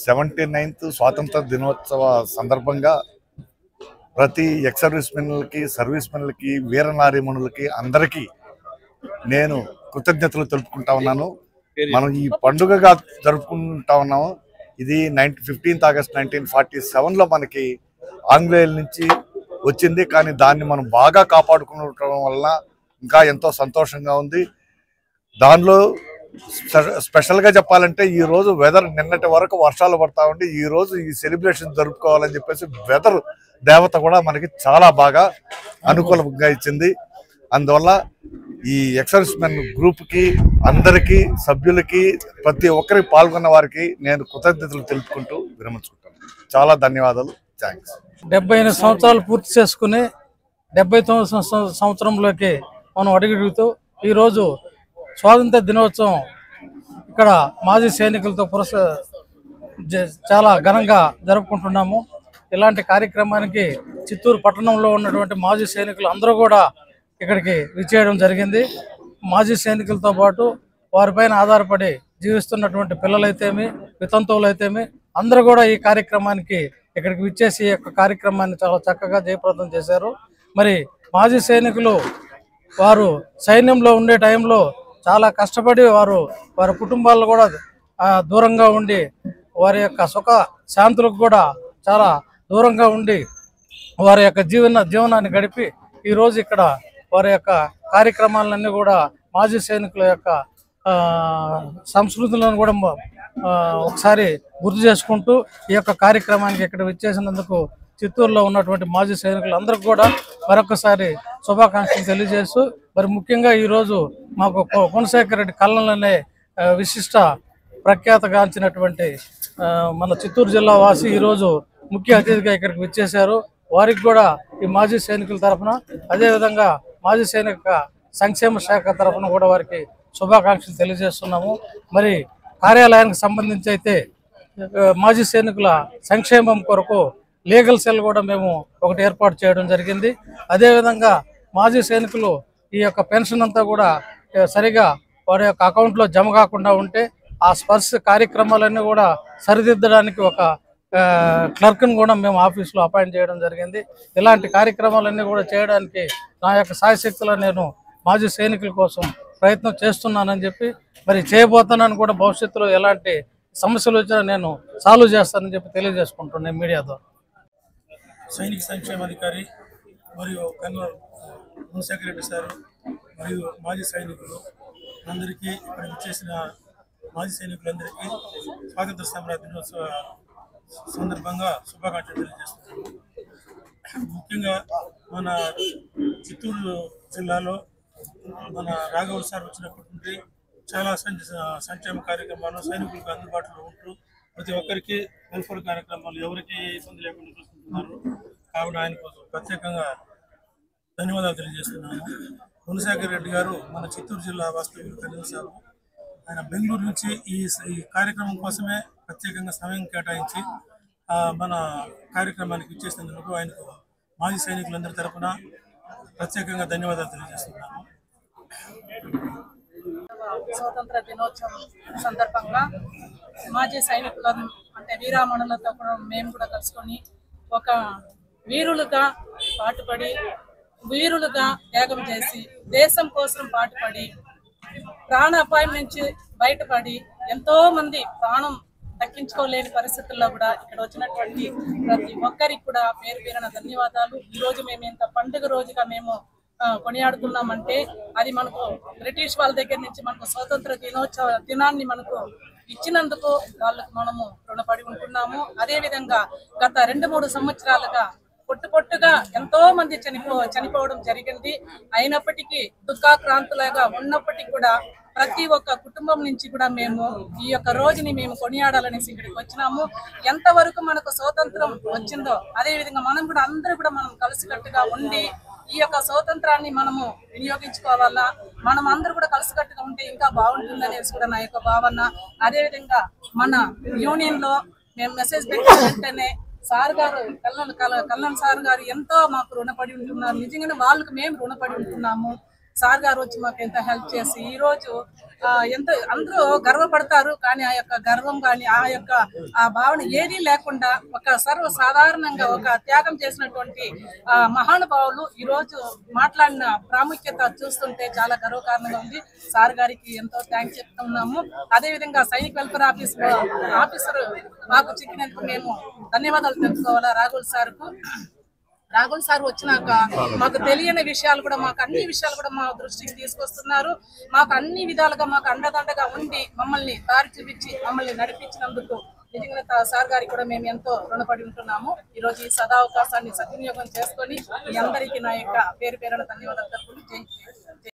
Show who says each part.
Speaker 1: 79th స్వాతంత్ర దినోత్సవ సందర్భంగా ప్రతి ఎక్స్ సర్వీస్ మెన్లకి వీరనారీమణులకి అందరికీ నేను కృతజ్ఞతలు తెలుపుకుంటా ఉన్నాను. మనం ఈ పండుగగా జరుపుకుంటా ఉన్నాము. ఇది 15th ఆగస్ట్ 1947లో మనకి ఆంగ్లేయుల నుంచి వచ్చింది. కానీ దాన్ని మనం బాగా కాపాడుకోవడం వల్ల ఇంకా ఎంతో సంతోషంగా ఉంది. దానిలో స్పెషల్గా చెప్పాలంటే ఈరోజు వెదర్ నిన్నటి వరకు వర్షాలు పడతా ఉండి ఈరోజు ఈ సెలబ్రేషన్ జరుపుకోవాలని చెప్పేసి వెదర్ దేవత కూడా మనకి చాలా బాగా అనుకూలంగా ఇచ్చింది. అందువల్ల ఈ ఎక్స్ మెన్ గ్రూప్కి అందరికీ సభ్యులకి ప్రతి ఒక్కరికి పాల్గొన్న వారికి నేను కృతజ్ఞతలు తెలుపుకుంటూ విరమించుకుంటాను. చాలా ధన్యవాదాలు. థ్యాంక్స్.
Speaker 2: 78 సంవత్సరాలు పూర్తి చేసుకుని 79వ సంవత్సరంలోకి మనం అడుగుతూ ఈరోజు స్వాతంత్ర దినోత్సవం ఇక్కడ మాజీ సైనికులతో చాలా ఘనంగా జరుపుకుంటున్నాము. ఇలాంటి కార్యక్రమానికి చిత్తూరు పట్టణంలో ఉన్నటువంటి మాజీ సైనికులు అందరూ కూడా ఇక్కడికి విచ్చేయడం జరిగింది. మాజీ సైనికులతో పాటు వారిపైన ఆధారపడి జీవిస్తున్నటువంటి పిల్లలైతేమి వితంతువులైతేమి అందరూ కూడా ఈ కార్యక్రమానికి ఇక్కడికి విచ్చేసి ఈ యొక్క కార్యక్రమాన్ని చాలా చక్కగా జయప్రదం చేశారు. మరి మాజీ సైనికులు వారు సైన్యంలో ఉండే టైంలో చాలా కష్టపడి వారి కుటుంబాలు కూడా దూరంగా ఉండి వారి యొక్క సుఖ శాంతులకు కూడా చాలా దూరంగా ఉండి వారి యొక్క జీవనాన్ని గడిపి ఈరోజు ఇక్కడ వారి యొక్క కార్యక్రమాలన్నీ కూడా మాజీ సైనికుల యొక్క సంస్కృతులను కూడా ఒకసారి గుర్తు చేసుకుంటూ ఈ యొక్క కార్యక్రమానికి ఇక్కడ విచ్చేసినందుకు చిత్తూరులో ఉన్నటువంటి మాజీ సైనికులు అందరికి కూడా మరొకసారి శుభాకాంక్షలు తెలియజేస్తూ మరి ముఖ్యంగా ఈరోజు మాకు గుణశేఖర్ రెడ్డి కళ్ళనే విశిష్ట ప్రఖ్యాతగాంచినటువంటి మన చిత్తూరు జిల్లా వాసి ఈరోజు ముఖ్య అతిథిగా ఇక్కడికి విచ్చేశారు. వారికి కూడా ఈ మాజీ సైనికుల తరఫున అదేవిధంగా మాజీ సైనిక సంక్షేమ శాఖ తరఫున కూడా వారికి శుభాకాంక్షలు తెలియజేస్తున్నాము. మరి కార్యాలయానికి సంబంధించి అయితే మాజీ సైనికుల సంక్షేమం కొరకు లీగల్ సెల్ కూడా మేము ఒకటి ఏర్పాటు చేయడం జరిగింది. అదేవిధంగా మాజీ సైనికులు ఈ యొక్క పెన్షన్ అంతా కూడా సరిగా వారి యొక్క అకౌంట్లో జమ కాకుండా ఉంటే ఆ స్పర్శ కార్యక్రమాలన్నీ కూడా సరిదిద్దడానికి ఒక క్లర్క్ను కూడా మేము ఆఫీస్లో అపాయింట్ చేయడం జరిగింది. ఇలాంటి కార్యక్రమాలన్నీ కూడా చేయడానికి నా యొక్క సాయశక్తులు నేను మాజీ సైనికుల కోసం ప్రయత్నం చేస్తున్నానని చెప్పి మరి చేయబోతున్నాను కూడా భవిష్యత్తులో ఎలాంటి సమస్యలు వచ్చినా నేను సాల్వ్ చేస్తానని చెప్పి తెలియజేసుకుంటున్నాను మీడియా ద్వారా.
Speaker 3: సైనిక సంక్షేమాధికారి మరియు కన్వీనర్ గుణశేఖర్ రెడ్డి సారు మరియు మాజీ సైనికులు అందరికీ ఇక్కడ వచ్చేసిన మాజీ సైనికులందరికీ స్వాతంత్ర సమర దినోత్సవ సందర్భంగా శుభాకాంక్షలు తెలియజేస్తున్నాము. ముఖ్యంగా మన చిత్తూరు జిల్లాలో మన రాఘవులు సార్ వచ్చినప్పటి నుండి చాలా సంక్షేమ కార్యక్రమాలు సైనికులకు అందుబాటులో ఉంటూ ప్రతి ఒక్కరికి వెల్ఫేర్ కార్యక్రమాలు ఎవరికి ఇబ్బంది లేకుండా చూసుకుంటున్నారు. కావున ఆయన కోసం ప్రత్యేకంగా ధన్యవాదాలు తెలియజేస్తున్నాము. గుణశేఖర్ రెడ్డి గారు మన చిత్తూరు జిల్లా వాస్తవ్యులు కలిసారు. ఆయన బెంగళూరు నుంచి ఈ కార్యక్రమం కోసమే ప్రత్యేకంగా సమయం కేటాయించి మన కార్యక్రమానికి ఇచ్చేసినందుకు ఆయనకు మాజీ సైనికులందరి తరఫున ప్రత్యేకంగా ధన్యవాదాలు తెలియజేస్తున్నాము.
Speaker 4: స్వాతంత్ర దినోత్సవం సందర్భంగా మాజీ సైనికులను అంటే వీరామణులతో కూడా మేము కూడా కలుసుకొని ఒక వీరులుగా పాటుపడి వీరులుగా త్యాగం చేసి దేశం కోసం పాటుపడి ప్రాణాపాయం నుంచి బయటపడి ఎంతో మంది ప్రాణం దక్కించుకోలేని పరిస్థితుల్లో కూడా ఇక్కడ వచ్చినటువంటి ప్రతి ఒక్కరికి కూడా పేరు పేరున ధన్యవాదాలు. ఈరోజు మేము ఇంత పండుగ రోజుగా మేము కొనియాడుతున్నామంటే అది మనకు బ్రిటిష్ వాళ్ళ దగ్గర నుంచి మనకు స్వాతంత్ర దినాన్ని మనకు ఇచ్చినందుకు వాళ్ళకు మనము రుణపడి ఉంటున్నాము. అదేవిధంగా గత 2-3 సంవత్సరాలుగా పొట్టుగా ఎంతో మంది చనిపోవడం జరిగింది. అయినప్పటికీ దుఃఖాక్రాంతులుగా ఉన్నప్పటికీ కూడా ప్రతి ఒక్క కుటుంబం నుంచి కూడా మేము ఈ యొక్క రోజుని మేము కొనియాడాలనేసి ఇక్కడికి వచ్చినాము. ఎంతవరకు మనకు స్వాతంత్రం వచ్చిందో అదేవిధంగా మనం కూడా అందరూ కూడా మనం కలిసికట్టుగా ఉండి ఈ యొక్క స్వాతంత్రాన్ని మనము వినియోగించుకోవాలా, మనం అందరూ కూడా కలిసికట్టుగా ఉంటే ఇంకా బాగుంటుంది అనేసి కూడా నా యొక్క భావన. అదేవిధంగా మన యూనియన్ లో మేము మెసేజ్ పెట్టిన వెంటనే సార్ గారు కల్నల్ సార్ గారు ఎంతో మాకు రుణపడి ఉంటున్నారు. నిజంగానే వాళ్ళకి మేము రుణపడి ఉంటున్నాము. సార్ గారు వచ్చి మాకు ఎంత హెల్ప్ చేసి ఈ రోజు ఎంత అందరూ గర్వపడతారు, కానీ ఆ యొక్క గర్వం కానీ ఆ భావన ఏదీ లేకుండా ఒక సర్వసాధారణంగా ఒక త్యాగం చేసినటువంటి మహానుభావులు ఈ రోజు మాట్లాడిన ప్రాముఖ్యత చూస్తుంటే చాలా గర్వకారణంగా ఉంది. సార్ గారికి ఎంతో థ్యాంక్స్ చెప్తున్నాము. అదేవిధంగా సైనిక్ వెల్ఫేర్ ఆఫీసర్ మాకు చిక్కినందుకు మేము ధన్యవాదాలు తెలుసుకోవాలా రాఘుల్ సార్ వచ్చినాక మాకు తెలియని విషయాలు కూడా అన్ని విషయాలు కూడా మా దృష్టికి తీసుకొస్తున్నారు. మాకు అన్ని విధాలుగా మాకు అండదండగా ఉండి మమ్మల్ని దారి చూపించి మమ్మల్ని నడిపించినందుకు నిజంగా సార్ గారికి కూడా మేము ఎంతో రుణపడి ఉంటున్నాము. ఈ రోజు ఈ సదావకాశాన్ని సద్వినియోగం చేసుకొని మీ అందరికీ నా యొక్క పేరు పేరున ధన్యవాదాలు తెలుపుకుంటూ జై